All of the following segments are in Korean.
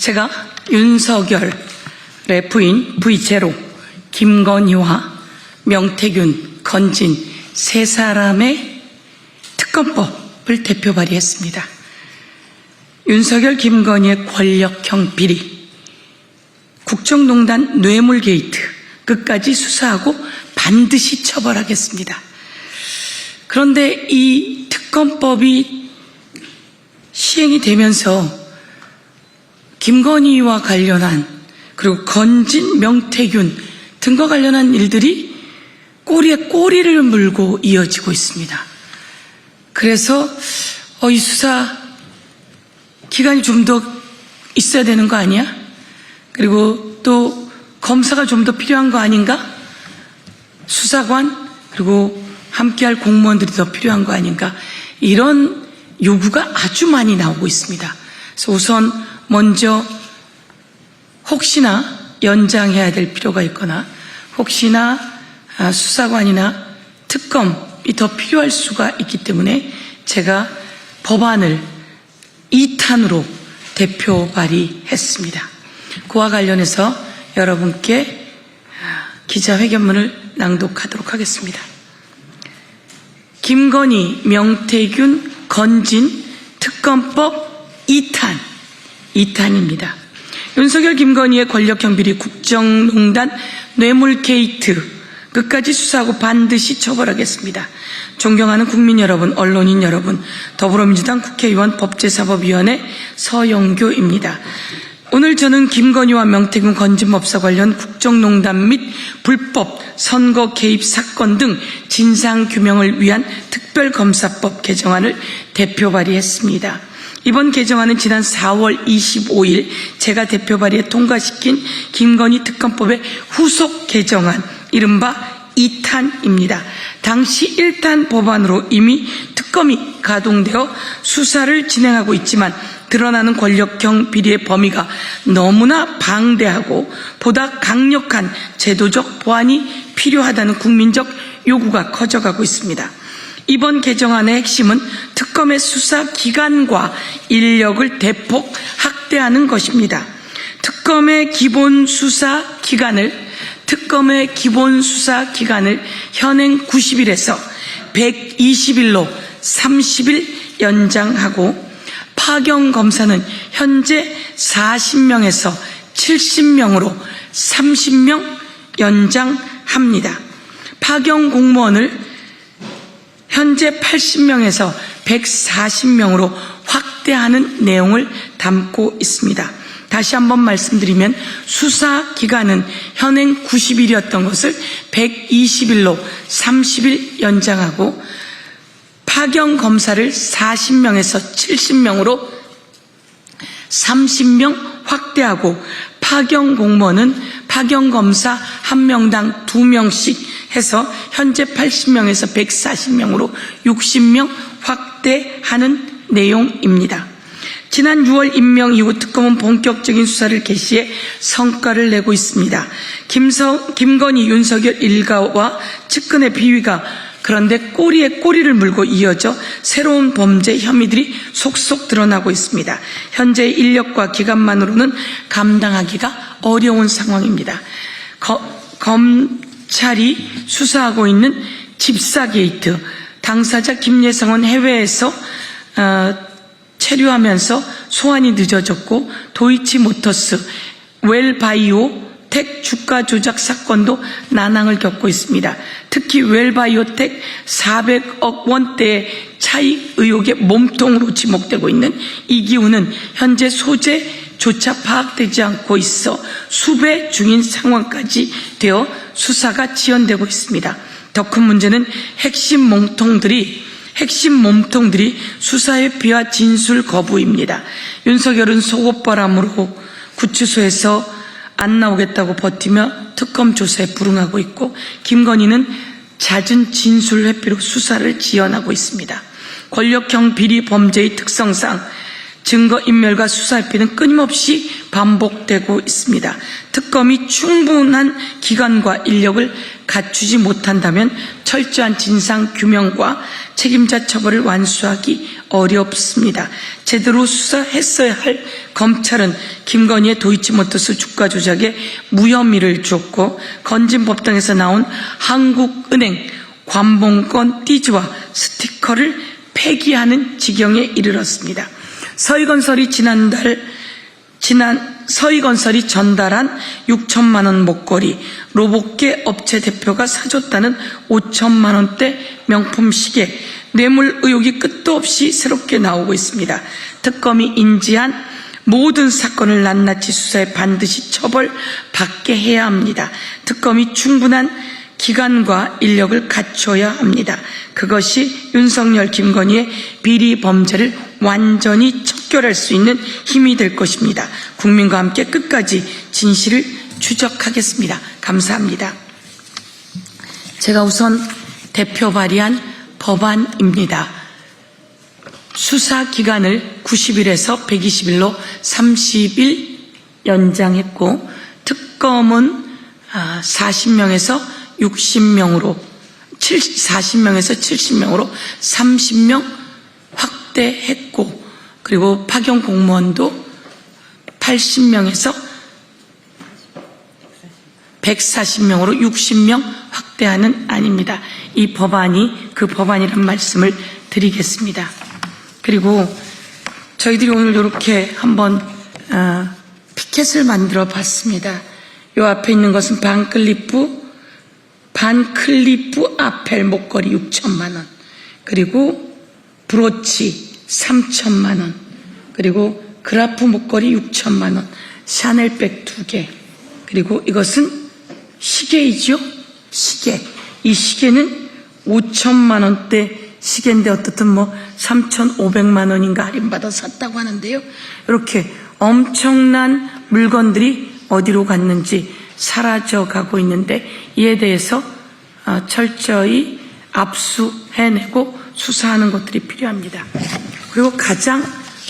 제가 윤석열의 부인 V0 김건희와 명태균, 건진 세 사람의 특검법을 대표 발의했습니다. 윤석열, 김건희의 권력형 비리, 국정농단 뇌물 게이트 끝까지 수사하고 반드시 처벌하겠습니다. 그런데 이 특검법이 시행이 되면서 김건희와 관련한, 그리고 건진, 명태균 등과 관련한 일들이 꼬리에 꼬리를 물고 이어지고 있습니다. 그래서 이 수사 기간이 좀 더 있어야 되는 거 아니야? 그리고 또 검사가 좀 더 필요한 거 아닌가? 수사관, 그리고 함께할 공무원들이 더 필요한 거 아닌가? 이런 요구가 아주 많이 나오고 있습니다. 그래서 우선 먼저 혹시나 연장해야 될 필요가 있거나 혹시나 수사관이나 특검이 더 필요할 수가 있기 때문에 제가 법안을 2탄으로 대표 발의했습니다. 그와 관련해서 여러분께 기자회견문을 낭독하도록 하겠습니다. 김건희, 명태균, 건진 특검법 2탄입니다. 윤석열, 김건희의 권력형 비리, 국정농단 뇌물 게이트 끝까지 수사하고 반드시 처벌하겠습니다. 존경하는 국민 여러분, 언론인 여러분, 더불어민주당 국회의원 법제사법위원회 서영교입니다. 오늘 저는 김건희와 명태균, 건진 법사 관련 국정농단 및 불법 선거 개입 사건 등 진상규명을 위한 특별검사법 개정안을 대표 발의했습니다. 이번 개정안은 지난 4월 25일 제가 대표 발의에 통과시킨 김건희 특검법의 후속 개정안, 이른바 2탄입니다. 당시 1탄 법안으로 이미 특검이 가동되어 수사를 진행하고 있지만 드러나는 권력형 비리의 범위가 너무나 방대하고 보다 강력한 제도적 보완이 필요하다는 국민적 요구가 커져가고 있습니다. 이번 개정안의 핵심은 특검의 수사 기간과 인력을 대폭 확대하는 것입니다. 특검의 기본 수사 기간을 현행 90일에서 120일로 30일 연장하고 파견 검사는 현재 40명에서 70명으로 30명 연장합니다. 파견 공무원을 현재 80명에서 140명으로 확대하는 내용을 담고 있습니다. 다시 한번 말씀드리면 수사 기간은 현행 90일이었던 것을 120일로 30일 연장하고 파견 검사를 40명에서 70명으로 30명 확대하고 파견 공무원은 파견 검사 1명당 2명씩 해서 현재 80명에서 140명으로 60명 확대하는 내용입니다. 지난 6월 임명 이후 특검은 본격적인 수사를 개시해 성과를 내고 있습니다. 김건희, 윤석열 일가와 측근의 비위가 그런데 꼬리에 꼬리를 물고 이어져 새로운 범죄 혐의들이 속속 드러나고 있습니다. 현재 인력과 기간만으로는 감당하기가 어려운 상황입니다. 검찰이 수사하고 있는 집사 게이트, 당사자 김예성은 해외에서 체류하면서 소환이 늦어졌고 도이치모터스, 웰바이오텍 주가 조작 사건도 난항을 겪고 있습니다. 특히 웰바이오텍 400억 원대의 차익 의혹의 몸통으로 지목되고 있는 이기훈은 현재 소재조차 파악되지 않고 있어 수배 중인 상황까지 되어 수사가 지연되고 있습니다. 더 큰 문제는 핵심 몸통들이 수사의 비하 진술 거부입니다. 윤석열은 속옷바람으로 구치소에서 안 나오겠다고 버티며 특검 조사에 불응하고 있고 김건희는 잦은 진술 회피로 수사를 지연하고 있습니다. 권력형 비리 범죄의 특성상 증거인멸과 수사협회는 끊임없이 반복되고 있습니다. 특검이 충분한 기간과 인력을 갖추지 못한다면 철저한 진상규명과 책임자 처벌을 완수하기 어렵습니다. 제대로 수사했어야 할 검찰은 김건희의 도이치모터스 주가 조작에 무혐의를 줬고 건진법당에서 나온 한국은행 관봉권 띠지와 스티커를 폐기하는 지경에 이르렀습니다. 서희건설이 서희건설이 전달한 6천만 원 목걸이, 로봇계 업체 대표가 사줬다는 5천만 원대 명품 시계, 뇌물 의혹이 끝도 없이 새롭게 나오고 있습니다. 특검이 인지한 모든 사건을 낱낱이 수사해 반드시 처벌받게 해야 합니다. 특검이 충분한 기간과 인력을 갖춰야 합니다. 그것이 윤석열, 김건희의 비리 범죄를 완전히 척결할 수 있는 힘이 될 것입니다. 국민과 함께 끝까지 진실을 추적하겠습니다. 감사합니다. 제가 우선 대표 발의한 법안입니다. 수사 기간을 90일에서 120일로 30일 연장했고 특검은 40명에서 60명으로 40명에서 70명으로 30명 확대했고 그리고 파견 공무원도 80명에서 140명으로 60명 확대하는 안입니다. 이 법안이 그 법안이란 말씀을 드리겠습니다. 그리고 저희들이 오늘 이렇게 한번 피켓을 만들어 봤습니다. 이 앞에 있는 것은 반클리프 아펠 목걸이 6천만 원, 그리고 브로치 3천만 원, 그리고 그라프 목걸이 6천만 원, 샤넬백 2개, 그리고 이것은 시계이죠? 시계. 이 시계는 5천만 원대 시계인데 어떻든 3,500만 원인가 할인받아 샀다고 하는데요. 이렇게 엄청난 물건들이 어디로 갔는지 사라져가고 있는데 이에 대해서 철저히 압수해내고 수사하는 것들이 필요합니다. 그리고 가장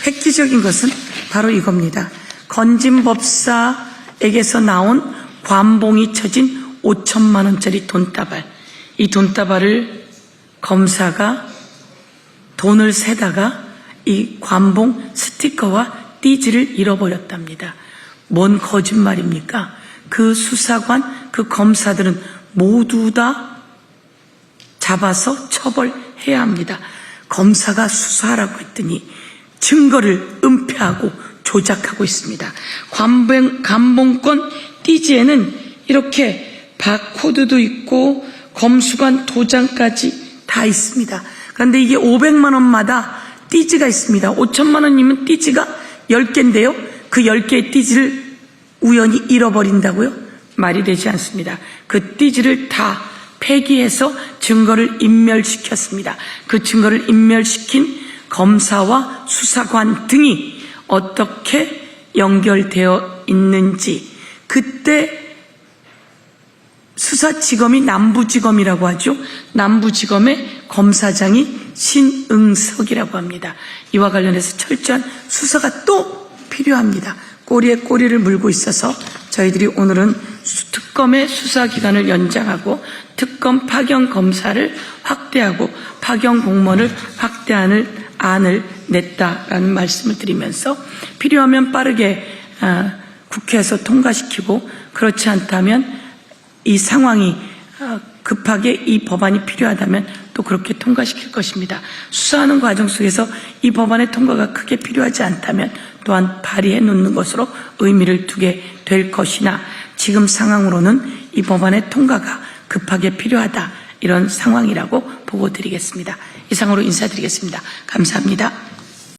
획기적인 것은 바로 이겁니다. 건진법사에게서 나온 관봉이 쳐진 5천만 원짜리 돈다발. 이 돈다발을 검사가 돈을 세다가 이 관봉 스티커와 띠지를 잃어버렸답니다. 뭔 거짓말입니까? 그 수사관, 그 검사들은 모두 다 잡아서 처벌해야 합니다. 검사가 수사하라고 했더니 증거를 은폐하고 조작하고 있습니다. 관봉권 띠지에는 이렇게 바코드도 있고 검수관 도장까지 다 있습니다. 그런데 이게 500만 원마다 띠지가 있습니다. 5천만 원이면 띠지가 10개인데요. 그 10개의 띠지를 우연히 잃어버린다고요? 말이 되지 않습니다. 그 띠지를 다 폐기해서 증거를 인멸시켰습니다. 그 증거를 인멸시킨 검사와 수사관 등이 어떻게 연결되어 있는지, 그때 수사지검이 남부지검이라고 하죠. 남부지검의 검사장이 신응석이라고 합니다. 이와 관련해서 철저한 수사가 또 필요합니다. 꼬리에 꼬리를 물고 있어서 저희들이 오늘은 특검의 수사기간을 연장하고 특검 파견 검사를 확대하고 파견 공무원을 확대하는 안을 냈다라는 말씀을 드리면서 필요하면 빠르게 국회에서 통과시키고 그렇지 않다면 이 상황이 급하게 이 법안이 필요하다면 또 그렇게 통과시킬 것입니다. 수사하는 과정 속에서 이 법안의 통과가 크게 필요하지 않다면 또한 발의해 놓는 것으로 의미를 두게 될 것이나 지금 상황으로는 이 법안의 통과가 급하게 필요하다, 이런 상황이라고 보고 드리겠습니다. 이상으로 인사드리겠습니다. 감사합니다.